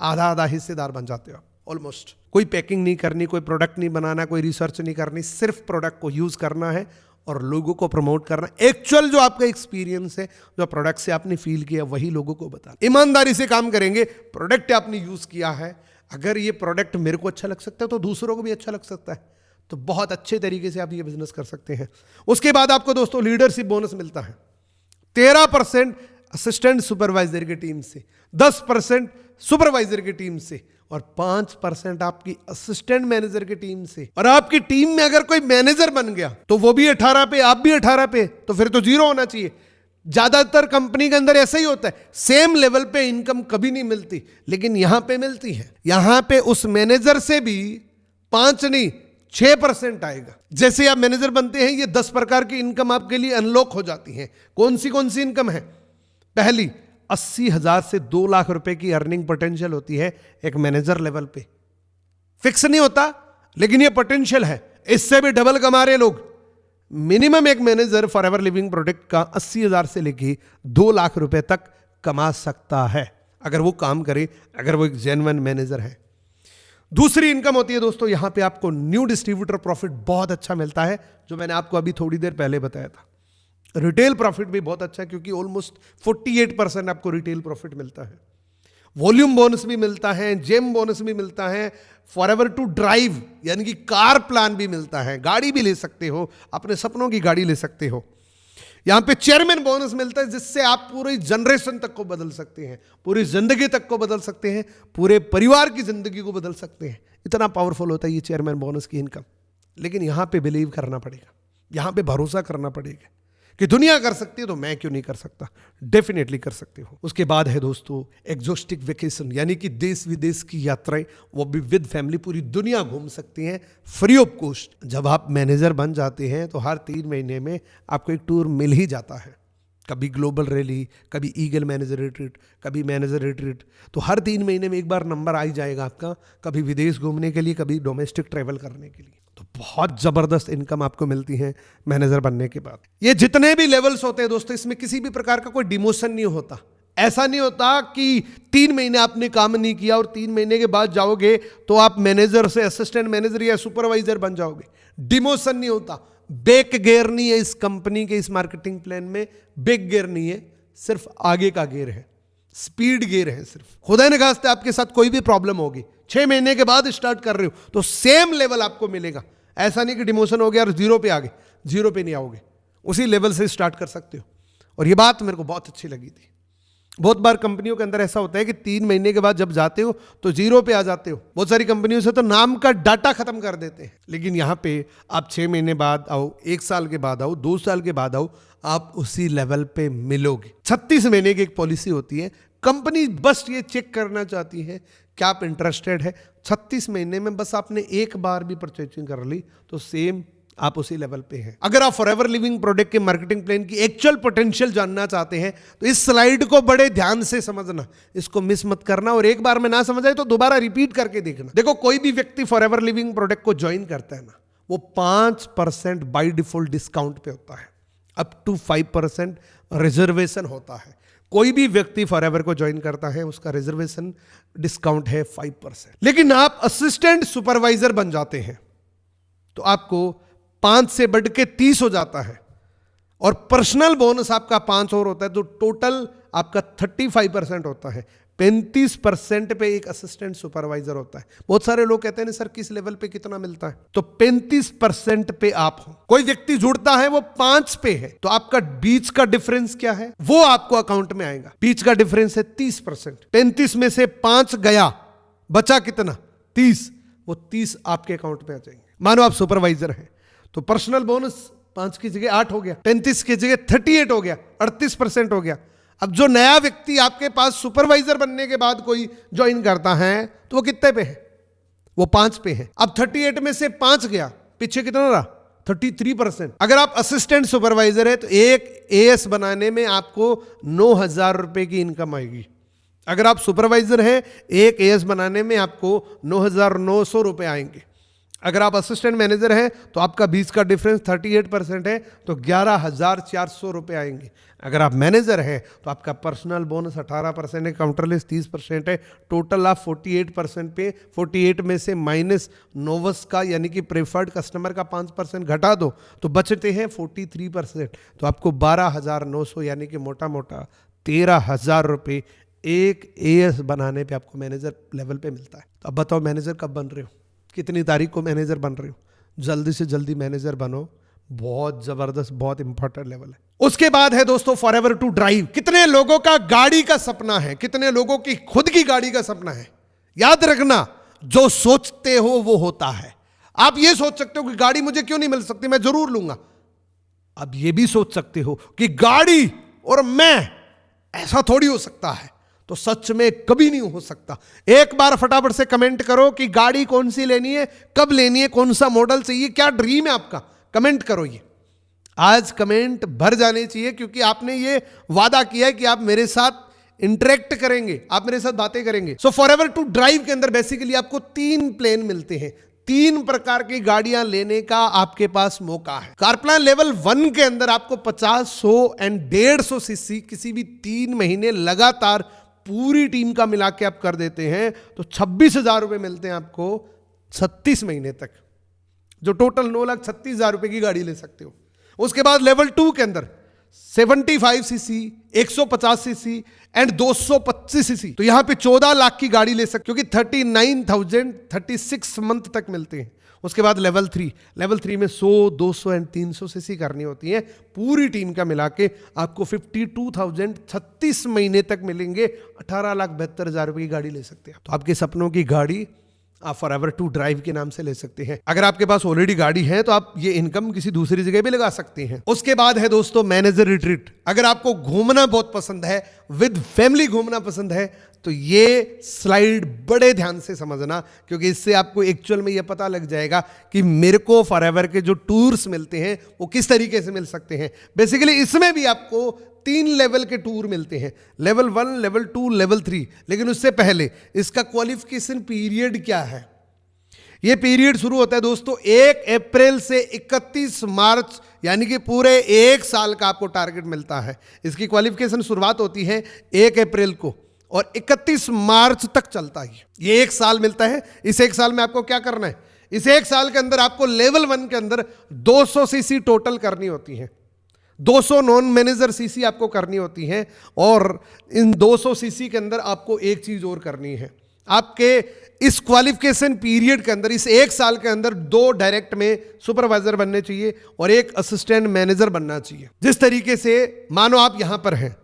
आधा आधा हिस्सेदार बन जाते हो ऑलमोस्ट। कोई पैकिंग नहीं करनी, कोई प्रोडक्ट नहीं बनाना, कोई रिसर्च नहीं करनी, सिर्फ प्रोडक्ट को यूज करना है और लोगों को प्रमोट करना। एक्चुअल जो आपका एक्सपीरियंस है, जो प्रोडक्ट से आपने फील किया, वही लोगों को बताना। ईमानदारी से काम करेंगे। प्रोडक्ट आपने यूज किया है, अगर ये प्रोडक्ट मेरे को अच्छा लग सकता है तो दूसरों को भी अच्छा लग सकता है, तो बहुत अच्छे तरीके से आप ये बिजनेस कर सकते हैं। उसके बाद आपको दोस्तों लीडरशिप बोनस मिलता है 13% असिस्टेंट सुपरवाइजर की टीम से, 10% सुपरवाइजर की टीम से और 5% आपकी असिस्टेंट मैनेजर की टीम से। और आपकी टीम में अगर कोई मैनेजर बन गया तो वो भी 18 पे, आप भी 18 पे, तो फिर तो 0 होना चाहिए। ज्यादातर कंपनी के अंदर ऐसा ही होता है, सेम लेवल पे इनकम कभी नहीं मिलती, लेकिन यहां पे मिलती है। यहां पे उस मैनेजर से भी 5 नहीं 6% आएगा। जैसे आप मैनेजर बनते हैं, ये 10 प्रकार की इनकम आपके लिए अनलॉक हो जाती है। कौन सी इनकम है? पहली, 80,000 से 2 लाख रुपए की अर्निंग पोटेंशियल होती है एक मैनेजर लेवल पे। फिक्स नहीं होता, लेकिन ये पोटेंशियल है। इससे भी डबल कमा रहे लोग। मिनिमम एक मैनेजर फॉरएवर लिविंग प्रोडक्ट का 80,000 से लेके 2 लाख रुपए तक कमा सकता है, अगर वो काम करे, अगर वो एक जेन्युइन मैनेजर है। दूसरी इनकम होती है दोस्तों, यहां पे आपको न्यू डिस्ट्रीब्यूटर प्रॉफिट बहुत अच्छा मिलता है, जो मैंने आपको अभी थोड़ी देर पहले बताया था। रिटेल प्रॉफिट भी बहुत अच्छा है, क्योंकि ऑलमोस्ट 48% आपको रिटेल प्रॉफिट मिलता है। वॉल्यूम बोनस भी मिलता है, जेम बोनस भी मिलता है, फॉरएवर टू ड्राइव यानी कि कार प्लान भी मिलता है, गाड़ी भी ले सकते हो, अपने सपनों की गाड़ी ले सकते हो। यहां पे चेयरमैन बोनस मिलता है, जिससे आप पूरी जनरेशन तक को बदल सकते हैं, पूरी जिंदगी तक को बदल सकते हैं, पूरे परिवार की जिंदगी को बदल सकते हैं। इतना पावरफुल होता है ये चेयरमैन बोनस की इनकम। लेकिन यहां पे बिलीव करना पड़ेगा, यहां पे भरोसा करना पड़ेगा कि दुनिया कर सकती है तो मैं क्यों नहीं कर सकता। डेफिनेटली कर सकते हो। उसके बाद है दोस्तों एक्सोटिक वेकेशन, यानी कि देश विदेश की यात्राएं, वो भी विद फैमिली पूरी दुनिया घूम सकती हैं फ्री ऑफ कॉस्ट। जब आप मैनेजर बन जाते हैं तो हर 3 महीने में आपको एक टूर मिल ही जाता है। कभी ग्लोबल रैली, कभी ईगल मैनेजर रिट्रीट, कभी मैनेजर रिट्रीट। तो हर 3 महीने में एक बार नंबर आ ही जाएगा आपका, कभी विदेश घूमने के लिए, कभी डोमेस्टिक ट्रैवल करने के लिए। तो बहुत जबरदस्त इनकम आपको मिलती है मैनेजर बनने के बाद। ये जितने भी लेवल्स होते हैं दोस्तों, इसमें किसी भी प्रकार का कोई डिमोशन नहीं होता। ऐसा नहीं होता कि 3 महीने आपने काम नहीं किया और 3 महीने के बाद जाओगे तो आप मैनेजर से असिस्टेंट मैनेजर या सुपरवाइजर बन जाओगे। डिमोशन नहीं होता। बैक गियर नहीं है इस कंपनी के, इस मार्केटिंग प्लान में बैक गियर नहीं है, सिर्फ आगे का गियर है, स्पीड गियर है सिर्फ। खुदा ने खास्ते आपके साथ कोई भी प्रॉब्लम होगी, 6 महीने के बाद स्टार्ट कर रहे हो तो सेम लेवल आपको मिलेगा। ऐसा नहीं कि डिमोशन हो गया और 0 पे आ गए, 0 पे नहीं आओगे, उसी लेवल से स्टार्ट कर सकते हो। और ये बात मेरे को बहुत अच्छी लगी थी। बहुत बार कंपनियों के अंदर ऐसा होता है कि 3 महीने के बाद जब जाते हो तो 0 पे आ जाते हो। बहुत सारी कंपनियों से तो नाम का डाटा खत्म कर देते हैं, लेकिन यहाँ पे आप 6 महीने बाद आओ, 1 साल के बाद आओ, 2 साल के बाद आओ, आप उसी लेवल पे मिलोगे। 36 महीने की एक पॉलिसी होती है। कंपनी बस ये चेक करना चाहती है क्या आप इंटरेस्टेड है। 36 महीने में बस आपने एक बार भी परचेजिंग कर ली तो सेम आप उसी लेवल पे हैं। अगर आप फॉरएवर लिविंग प्रोडक्ट के मार्केटिंग प्लान की एक्चुअल पोटेंशियल जानना चाहते हैं तो इस स्लाइड को बड़े ध्यान से समझना, इसको मिस मत करना, और एक बार में ना समझ आए तो दोबारा रिपीट करके देखना। देखो, कोई भी व्यक्ति फॉरएवर लिविंग प्रोडक्ट को ज्वाइन करता है ना, वो 5% बाय डिफॉल्ट डिस्काउंट पे होता है, अप टू 5% रिजर्वेशन होता है। कोई भी व्यक्ति फॉरएवर को ज्वाइन करता है उसका रिजर्वेशन डिस्काउंट है 5%। लेकिन आप असिस्टेंट सुपरवाइजर बन जाते हैं तो आपको 5 से बढ़ के 30 हो जाता है, और पर्सनल बोनस आपका 5 और होता है, तो टोटल आपका 35% होता है। 35% पे एक असिस्टेंट सुपरवाइजर होता है। बहुत सारे लोग कहते हैं सर किस लेवल पे कितना मिलता है, तो 35% पे आप हो। कोई व्यक्ति जुड़ता है वो 5 पे है, तो आपका बीच का डिफरेंस क्या है वो आपको अकाउंट में आएगा। बीच का डिफरेंस है 30%। 35 में से 5 गया, बचा कितना 30, वो 30 आपके अकाउंट में आ जाएंगे। मानो आप सुपरवाइजर हैं तो पर्सनल बोनस 5 की जगह 8 हो गया, 35 की जगह 38 हो गया, 38% हो गया। अब जो नया व्यक्ति आपके पास सुपरवाइजर बनने के बाद कोई ज्वाइन करता है तो वो कितने पे है, वो 5 पे है। अब 38 में से 5 गया, पीछे कितना रहा 33%। अगर आप असिस्टेंट सुपरवाइजर है तो एक एएस बनाने में आपको 9,000 रुपए की इनकम आएगी। अगर आप सुपरवाइजर हैं, एक एएस बनाने में आपको 9,900 रुपए आएंगे। अगर आप असिस्टेंट मैनेजर हैं तो आपका बीच का डिफरेंस 38% है, तो 11,400 रुपए आएंगे। अगर आप मैनेजर हैं तो आपका पर्सनल बोनस 18% है, काउंटरलेस 30% है, टोटल आप 48% पे। 48 में से माइनस नोवस का यानी कि प्रेफर्ड कस्टमर का 5% घटा दो तो बचते हैं 43%। तो आपको 12,900 यानी कि मोटा मोटा 13,000 रुपये एक एएस बनाने पे आपको मैनेजर लेवल पे मिलता है। तो अब बताओ मैनेजर कब बन रहे हो, कितनी तारीख को मैनेजर बन रहे हो? जल्दी से जल्दी मैनेजर बनो, बहुत जबरदस्त, बहुत इंपॉर्टेंट लेवल है। उसके बाद है दोस्तों फॉरएवर टू ड्राइव। कितने लोगों का गाड़ी का सपना है, कितने लोगों की खुद की गाड़ी का सपना है? याद रखना, जो सोचते हो वो होता है। आप ये सोच सकते हो कि गाड़ी मुझे क्यों नहीं मिल सकती, मैं जरूर लूंगा। अब ये भी सोच सकते हो कि गाड़ी और मैं, ऐसा थोड़ी हो सकता है, तो सच में कभी नहीं हो सकता। एक बार फटाफट से कमेंट करो कि गाड़ी कौन सी लेनी है, कब लेनी है, कौन सा मॉडल चाहिए, क्या ड्रीम है आपका, कमेंट करो। ये आज कमेंट भर जाने चाहिए क्योंकि आपने ये वादा किया है कि आप मेरे साथ इंटरेक्ट करेंगे, आप मेरे साथ बातें करेंगे। सो फॉरएवर टू ड्राइव के अंदर बेसिकली आपको 3 प्लेन मिलते हैं। 3 प्रकार की गाड़ियां लेने का आपके पास मौका है। कार प्लान लेवल 1 के अंदर आपको 50, 100 एंड 150 सीसी किसी भी 3 महीने लगातार पूरी टीम का मिला के आप कर देते हैं तो 26,000 रुपए मिलते हैं आपको 36 महीने तक, जो टोटल 9,36,000 रुपए की गाड़ी ले सकते हो। उसके बाद लेवल 2 के अंदर 75 सीसी, 150 सीसी एंड 225 सीसी, तो यहां पे 14 लाख की गाड़ी ले सकते हो क्योंकि 39,036 मंथ तक मिलते हैं। उसके बाद लेवल 3 में 100, 200 एंड 300 सीसी करनी होती है। पूरी टीम का मिला के आपको 52,000 36 महीने तक मिलेंगे। 18,72,000 रुपए की गाड़ी ले सकते हैं। तो आपके सपनों की गाड़ी आप फॉरएवर टू ड्राइव के नाम से ले सकते हैं। अगर आपके पास ऑलरेडी गाड़ी है तो आप ये इनकम किसी दूसरी जगह भी लगा सकते हैं। उसके बाद है दोस्तों मैनेजर रिट्रीट। अगर आपको घूमना बहुत पसंद है, विद फैमिली घूमना पसंद है, तो ये स्लाइड बड़े ध्यान से समझना क्योंकि इससे आपको एक्चुअल में ये पता लग जाएगा कि मेरे को फॉरएवर के जो टूर्स मिलते हैं वो किस तरीके से मिल सकते हैं। बेसिकली इसमें भी आपको 3 लेवल के टूर मिलते हैं, लेवल 1, लेवल 2, लेवल 3। लेकिन उससे पहले इसका क्वालिफिकेशन पीरियड क्या है? ये पीरियड शुरू होता है दोस्तों 1 अप्रैल से 31 मार्च, यानी कि पूरे 1 साल का आपको टारगेट मिलता है। इसकी क्वालिफिकेशन शुरुआत होती है 1 अप्रैल को और 31 मार्च तक चलता है। ये 1 साल मिलता है। इस 1 साल में आपको क्या करना है? इस 1 साल के अंदर आपको लेवल 1 के अंदर 200 सीसी टोटल करनी होती है, 200 नॉन मैनेजर सीसी आपको करनी होती है। और इन 200 सीसी के अंदर आपको एक चीज और करनी है। आपके इस क्वालिफिकेशन पीरियड के अंदर, इस 1 साल के अंदर 2 डायरेक्ट में सुपरवाइजर बनने चाहिए और 1 असिस्टेंट मैनेजर बनना चाहिए। जिस तरीके से मानो आप यहां पर हैं,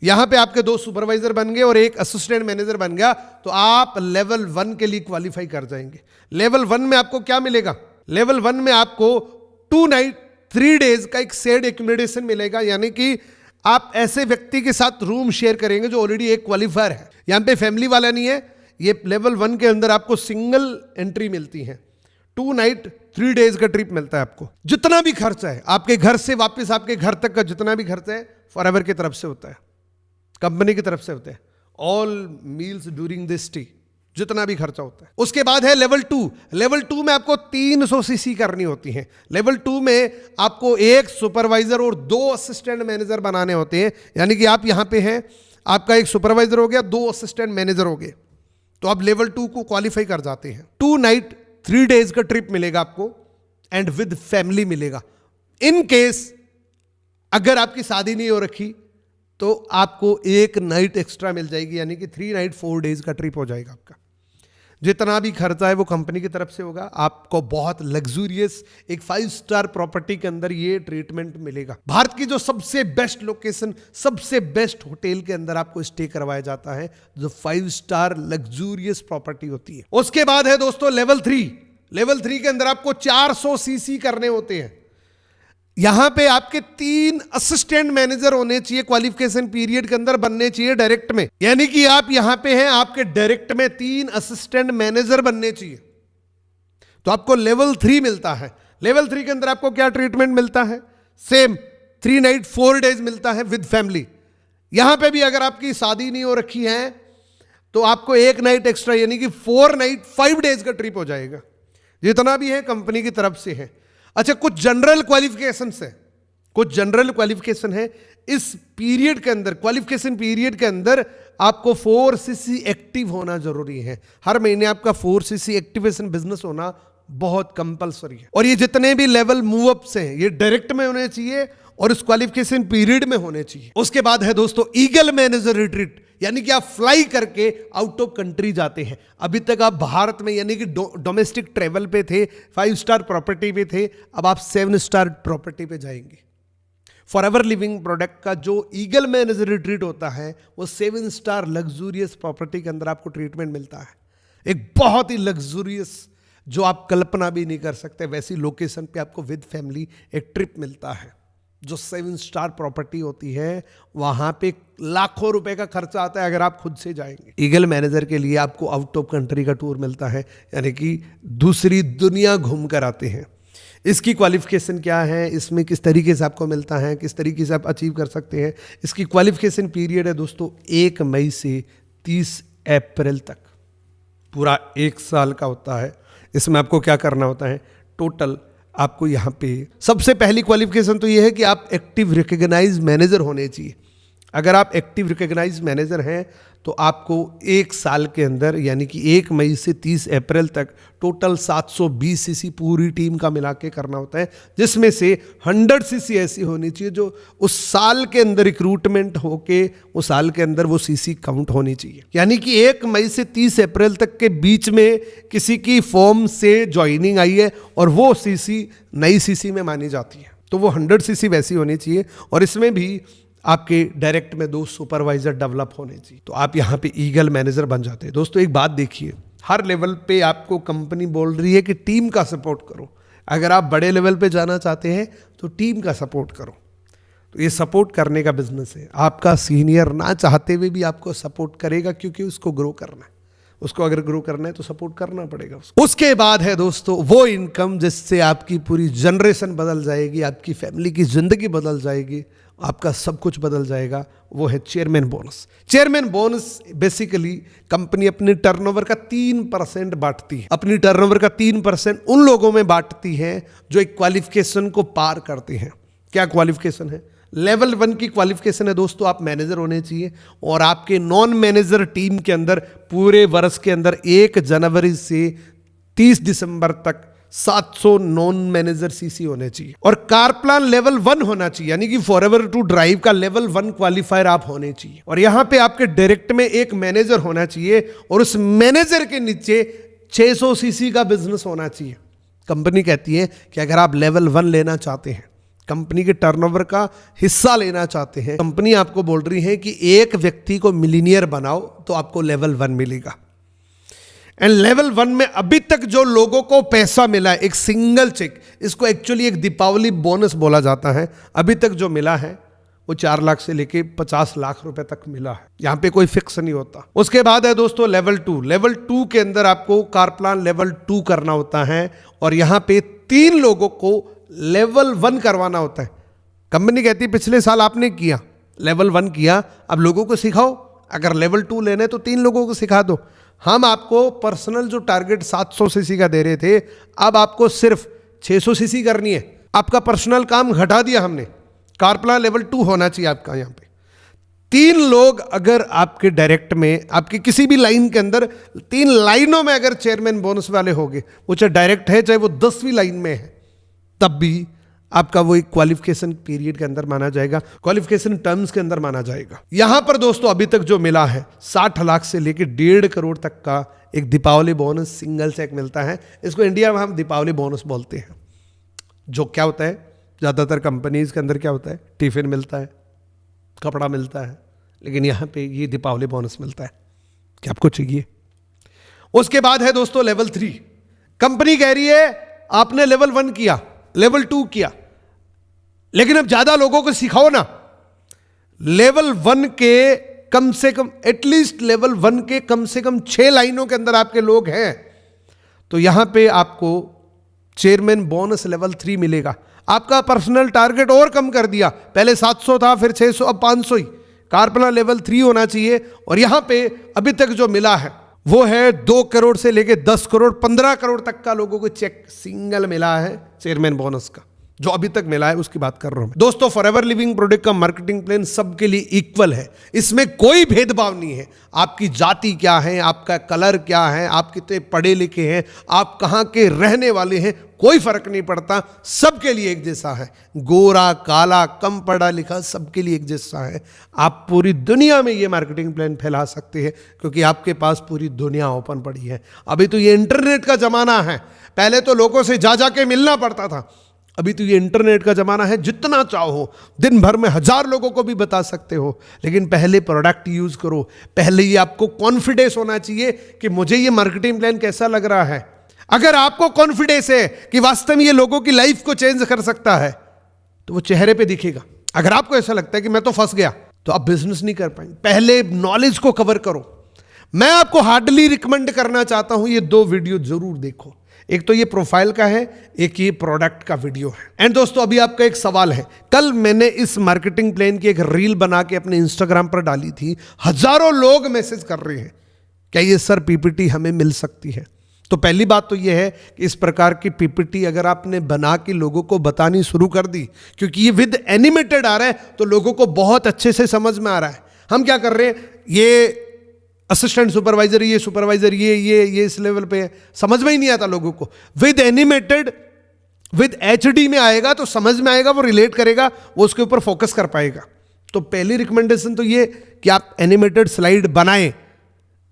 यहां पे आपके 2 सुपरवाइजर बन गए और एक असिस्टेंट मैनेजर बन गया, तो आप लेवल 1 के लिए क्वालिफाई कर जाएंगे। लेवल 1 में आपको क्या मिलेगा? लेवल 1 में आपको 2 नाइट 3 डेज का एक शेयर्ड एकोमोडेशन मिलेगा, यानी कि आप ऐसे व्यक्ति के साथ रूम शेयर करेंगे जो ऑलरेडी एक क्वालिफायर है। यहां पे फैमिली वाला नहीं है, ये लेवल 1 के अंदर आपको सिंगल एंट्री मिलती है। 2 नाइट 3 डेज का ट्रिप मिलता है आपको। जितना भी खर्चा है आपके घर से वापस आपके घर तक का, जितना भी खर्चा है फॉरएवर की तरफ से होता है, कंपनी की तरफ से होता है। All meals during this stay, जितना भी खर्चा होता है। उसके बाद है लेवल 2। लेवल 2 में आपको 300 सीसी करनी होती है। लेवल 2 में आपको एक सुपरवाइजर और 2 असिस्टेंट मैनेजर बनाने होते हैं, यानी कि आप यहां पे हैं, आपका एक सुपरवाइजर हो गया, 2 असिस्टेंट मैनेजर हो गए, तो आप लेवल 2 को क्वालिफाई कर जाते हैं। 2 नाइट 3 डेज का ट्रिप मिलेगा आपको एंड विद फैमिली मिलेगा। इन केस अगर आपकी शादी नहीं हो रखी तो आपको 1 नाइट एक्स्ट्रा मिल जाएगी, यानी कि 3 नाइट 4 डेज का ट्रिप हो जाएगा आपका। जितना भी खर्चा है वो कंपनी की तरफ से होगा। आपको बहुत लग्जूरियस एक 5 स्टार प्रॉपर्टी के अंदर ये ट्रीटमेंट मिलेगा। भारत की जो सबसे बेस्ट लोकेशन, सबसे बेस्ट होटल के अंदर आपको स्टे करवाया जाता है, जो 5 स्टार लग्जूरियस प्रॉपर्टी होती है। उसके बाद है दोस्तों लेवल 3। लेवल 3 के अंदर आपको 400 सीसी करने होते हैं। यहां पे आपके 3 असिस्टेंट मैनेजर होने चाहिए, क्वालिफिकेशन पीरियड के अंदर बनने चाहिए डायरेक्ट में, यानी कि आप यहां पे हैं, आपके डायरेक्ट में 3 असिस्टेंट मैनेजर बनने चाहिए, तो आपको लेवल 3 मिलता है। लेवल 3 के अंदर आपको क्या ट्रीटमेंट मिलता है? सेम 3 नाइट 4 डेज मिलता है विद फैमिली। यहां पे भी अगर आपकी शादी नहीं हो रखी है तो आपको 1 नाइट एक्स्ट्रा, यानी कि 4 नाइट 5 डेज का ट्रिप हो जाएगा। जितना भी है कंपनी की तरफ से है। अच्छा, कुछ जनरल क्वालिफिकेशन है, कुछ जनरल क्वालिफिकेशन है इस पीरियड के अंदर। क्वालिफिकेशन पीरियड के अंदर आपको 4 सीसी एक्टिव होना जरूरी है। हर महीने आपका 4 सीसी एक्टिवेशन बिजनेस होना बहुत कंपलसरी है। और ये जितने भी लेवल मूव अप्स हैं ये डायरेक्ट में होने चाहिए और इस क्वालिफिकेशन पीरियड में होने चाहिए। उसके बाद है दोस्तों ईगल मैनेजर रिट्रीट, यानी कि आप फ्लाई करके आउट ऑफ कंट्री जाते हैं। अभी तक आप भारत में यानी कि डोमेस्टिक ट्रेवल पे थे, 5 स्टार प्रॉपर्टी पे थे, अब आप 7 स्टार प्रॉपर्टी पे जाएंगे। फॉरएवर लिविंग प्रोडक्ट का जो ईगल मैनेजर रिट्रीट होता है वो 7 स्टार लग्जूरियस प्रॉपर्टी के अंदर आपको ट्रीटमेंट मिलता है। एक बहुत ही लग्जूरियस, जो आप कल्पना भी नहीं कर सकते वैसी लोकेशन पे आपको विद फैमिली एक ट्रिप मिलता है। जो 7 स्टार प्रॉपर्टी होती है वहां पे लाखों रुपए का खर्चा आता है अगर आप खुद से जाएंगे। ईगल मैनेजर के लिए आपको आउट ऑफ कंट्री का टूर मिलता है, यानी कि दूसरी दुनिया घूम कर आते हैं। इसकी क्वालिफिकेशन क्या है, इसमें किस तरीके से आपको मिलता है, किस तरीके से आप अचीव कर सकते हैं। इसकी क्वालिफिकेशन पीरियड है दोस्तों 1 मई से 30 अप्रैल तक, पूरा 1 साल का होता है। इसमें आपको क्या करना होता है? टोटल आपको यहाँ पे सबसे पहली क्वालिफिकेशन तो ये है कि आप एक्टिव रिकॉग्नाइज मैनेजर होने चाहिए। अगर आप एक्टिव रिकॉग्नाइज मैनेजर हैं तो आपको 1 साल के अंदर, यानी कि 1 मई से 30 अप्रैल तक टोटल 720 सीसी पूरी टीम का मिला के करना होता है, जिसमें से 100 सीसी ऐसी होनी चाहिए जो उस साल के अंदर रिक्रूटमेंट होके उस साल के अंदर वो सीसी काउंट होनी चाहिए। यानी कि 1 मई से 30 अप्रैल तक के बीच में किसी की फॉर्म से ज्वाइनिंग आई है और वो सीसी नई सीसी में मानी जाती है, तो वो 100 सीसी वैसी होनी चाहिए। और इसमें भी आपके डायरेक्ट में 2 सुपरवाइजर डेवलप होने चाहिए, तो आप यहाँ पे ईगल मैनेजर बन जाते हैं। दोस्तों एक बात देखिए, हर लेवल पे आपको कंपनी बोल रही है कि टीम का सपोर्ट करो। अगर आप बड़े लेवल पे जाना चाहते हैं तो टीम का सपोर्ट करो। तो ये सपोर्ट करने का बिजनेस है। आपका सीनियर ना चाहते हुए भी आपको सपोर्ट करेगा, क्योंकि उसको ग्रो करना है। उसको अगर ग्रो करना है तो सपोर्ट करना पड़ेगा उसको। उसके बाद है दोस्तों वो इनकम जिससे आपकी पूरी जनरेशन बदल जाएगी, आपकी फैमिली की जिंदगी बदल जाएगी, आपका सब कुछ बदल जाएगा। वो है chairman bonus. Chairman bonus basically company अपनी टर्नओवर का 3% बांटती है। अपनी टर्नओवर का 3% उन लोगों में बांटती है जो एक क्वालिफिकेशन को पार करते हैं। क्या क्वालिफिकेशन है? लेवल 1 की क्वालिफिकेशन है दोस्तों, आप मैनेजर होने चाहिए और आपके नॉन मैनेजर टीम के अंदर पूरे वर्ष के अंदर 1 जनवरी से 30 दिसंबर तक 700 नॉन मैनेजर सीसी होने चाहिए। और कार प्लान लेवल 1 होना चाहिए, यानी कि फॉरएवर टू ड्राइव का लेवल 1 क्वालिफायर आप होने चाहिए। और यहां पे आपके डायरेक्ट में एक मैनेजर होना चाहिए और उस मैनेजर के नीचे 600 सीसी का बिजनेस होना चाहिए। कंपनी कहती है कि अगर आप लेवल 1 लेना चाहते हैं, कंपनी के टर्नओवर का हिस्सा लेना चाहते हैं, कंपनी आपको बोल रही है कि एक व्यक्ति को मिलीनियर बनाओ तो आपको लेवल 1 मिलेगा। एंड लेवल 1 में अभी तक जो लोगों को पैसा मिला है, एक सिंगल चेक, इसको एक्चुअली एक दीपावली बोनस बोला जाता है, अभी तक जो मिला है वो 4 लाख से लेके 50 लाख रुपए तक मिला है। यहां पे कोई फिक्स नहीं होता। उसके बाद है दोस्तों लेवल 2। लेवल 2 के अंदर आपको कार प्लान लेवल 2 करना होता है और यहां पे 3 लोगों को लेवल 1 करवाना होता है। कंपनी कहती है पिछले साल आपने किया, लेवल 1 किया, अब लोगों को सिखाओ। अगर लेवल 2 लेने तो 3 लोगों को सिखा दो। हम आपको पर्सनल जो टारगेट 700 सीसी का दे रहे थे, अब आपको सिर्फ 600 सीसी करनी है। आपका पर्सनल काम घटा दिया हमने, कार प्लान लेवल 2 होना चाहिए आपका। यहां पे 3 लोग अगर आपके डायरेक्ट में, आपकी किसी भी लाइन के अंदर 3 लाइनों में अगर चेयरमैन बोनस वाले होंगे, वो चाहे डायरेक्ट है चाहे वो 10वीं लाइन में है, तब भी आपका वो एक क्वालिफिकेशन पीरियड के अंदर माना जाएगा, क्वालिफिकेशन टर्म्स के अंदर माना जाएगा। यहां पर दोस्तों अभी तक जो मिला है 60 लाख से लेके 1.5 करोड़ तक का एक दीपावली बोनस सिंगल चेक मिलता है। इसको इंडिया में हम दीपावली बोनस बोलते हैं। जो क्या होता है, ज़्यादातर कंपनीज के अंदर क्या होता है, टिफिन मिलता है, कपड़ा मिलता है, लेकिन यहाँ पे ये दीपावली बोनस मिलता है कि आपको चाहिए। उसके बाद है दोस्तों लेवल 3। कंपनी कह रही है आपने लेवल 1 किया, लेवल 2 किया, लेकिन अब ज्यादा लोगों को सिखाओ ना। लेवल 1 के कम से कम, एटलीस्ट लेवल 1 के कम से कम 6 लाइनों के अंदर आपके लोग हैं, तो यहां पे आपको चेयरमैन बोनस लेवल 3 मिलेगा। आपका पर्सनल टारगेट और कम कर दिया, पहले 700 था, फिर 600, अब 500 ही। कार प्लान लेवल 3 होना चाहिए। और यहां पे अभी तक जो मिला है वो है 2 करोड़ से लेके 10 करोड़ 15 करोड़ तक का लोगों को चेक सिंगल मिला है चेयरमैन बोनस का, जो अभी तक मिला है उसकी बात कर रहा हूं दोस्तों। फॉरएवर लिविंग प्रोडक्ट का मार्केटिंग प्लान सबके लिए इक्वल है, इसमें कोई भेदभाव नहीं है। आपकी जाति क्या है, आपका कलर क्या है, आप कितने पढ़े लिखे हैं, आप कहां के रहने वाले हैं, कोई फर्क नहीं पड़ता, सबके लिए एक जैसा है। गोरा काला कम पढ़ा लिखा सबके लिए एक जैसा है। आप पूरी दुनिया में ये मार्केटिंग प्लान फैला सकते हैं क्योंकि आपके पास पूरी दुनिया ओपन पड़ी है। अभी तो ये इंटरनेट का जमाना है, पहले तो लोगों से जा के मिलना पड़ता था, अभी तो ये इंटरनेट का जमाना है। जितना चाहो दिन भर में 1000 लोगों को भी बता सकते हो, लेकिन पहले प्रोडक्ट यूज करो। पहले ये आपको कॉन्फिडेंस होना चाहिए कि मुझे ये मार्केटिंग प्लान कैसा लग रहा है। अगर आपको कॉन्फिडेंस है कि वास्तव में ये लोगों की लाइफ को चेंज कर सकता है, तो वो चेहरे पे दिखेगा। अगर आपको ऐसा लगता है कि मैं तो फंस गया, तो आप बिजनेस नहीं कर पाएंगे। पहले नॉलेज को कवर करो। मैं आपको हार्डली रिकमेंड करना चाहता हूं ये 2 वीडियो जरूर देखो। एक तो ये प्रोफाइल का है, एक ये प्रोडक्ट का वीडियो है। एंड दोस्तों अभी आपका एक सवाल है, कल मैंने इस मार्केटिंग प्लान की एक रील बना के अपने इंस्टाग्राम पर डाली थी। हजारों लोग मैसेज कर रहे हैं, क्या ये सर पीपीटी हमें मिल सकती है? तो पहली बात तो ये है कि इस प्रकार की पीपीटी अगर आपने बना के लोगों को बतानी शुरू कर दी, क्योंकि ये विद एनिमेटेड आ रहा है, तो लोगों को बहुत अच्छे से समझ में आ रहा है। हम क्या कर रहे हैं, ये असिस्टेंट सुपरवाइजर, ये सुपरवाइजर, ये इस लेवल पे है, समझ में ही नहीं आता लोगों को। विद एनिमेटेड, विद HD में आएगा तो समझ में आएगा, वो रिलेट करेगा, वो उसके ऊपर फोकस कर पाएगा। तो पहली रिकमेंडेशन तो ये कि आप एनिमेटेड स्लाइड बनाएं,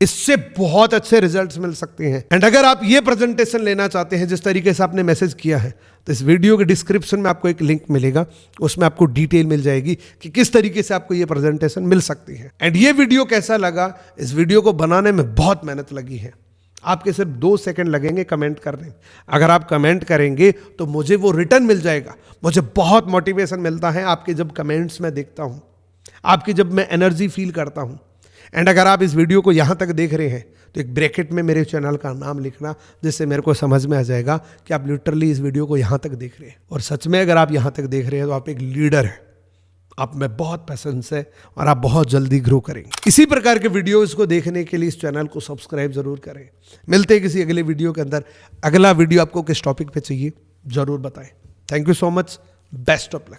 इससे बहुत अच्छे रिजल्ट्स मिल सकते हैं। एंड अगर आप ये प्रेजेंटेशन लेना चाहते हैं जिस तरीके से आपने मैसेज किया है, तो इस वीडियो के डिस्क्रिप्शन में आपको एक लिंक मिलेगा, उसमें आपको डिटेल मिल जाएगी कि किस तरीके से आपको ये प्रेजेंटेशन मिल सकती है। एंड ये वीडियो कैसा लगा, इस वीडियो को बनाने में बहुत मेहनत लगी है। आपके सिर्फ 2 सेकंड लगेंगे कमेंट करने में। अगर आप कमेंट करेंगे तो मुझे वो रिटर्न मिल जाएगा। मुझे बहुत मोटिवेशन मिलता है आपके जब कमेंट्स में देखता हूँ, आपकी जब मैं एनर्जी फील करता हूँ। एंड अगर आप इस वीडियो को यहाँ तक देख रहे हैं तो एक ब्रैकेट में मेरे चैनल का नाम लिखना, जिससे मेरे को समझ में आ जाएगा कि आप लिटरली इस वीडियो को यहाँ तक देख रहे हैं। और सच में अगर आप यहाँ तक देख रहे हैं तो आप एक लीडर हैं, आप में बहुत पैसेंस है और आप बहुत जल्दी ग्रो करेंगे। इसी प्रकार के वीडियोज़ को देखने के लिए इस चैनल को सब्सक्राइब जरूर करें। मिलते हैं किसी अगले वीडियो के अंदर। अगला वीडियो आपको किस टॉपिक पे चाहिए ज़रूर बताएं। Thank you so much, best of luck.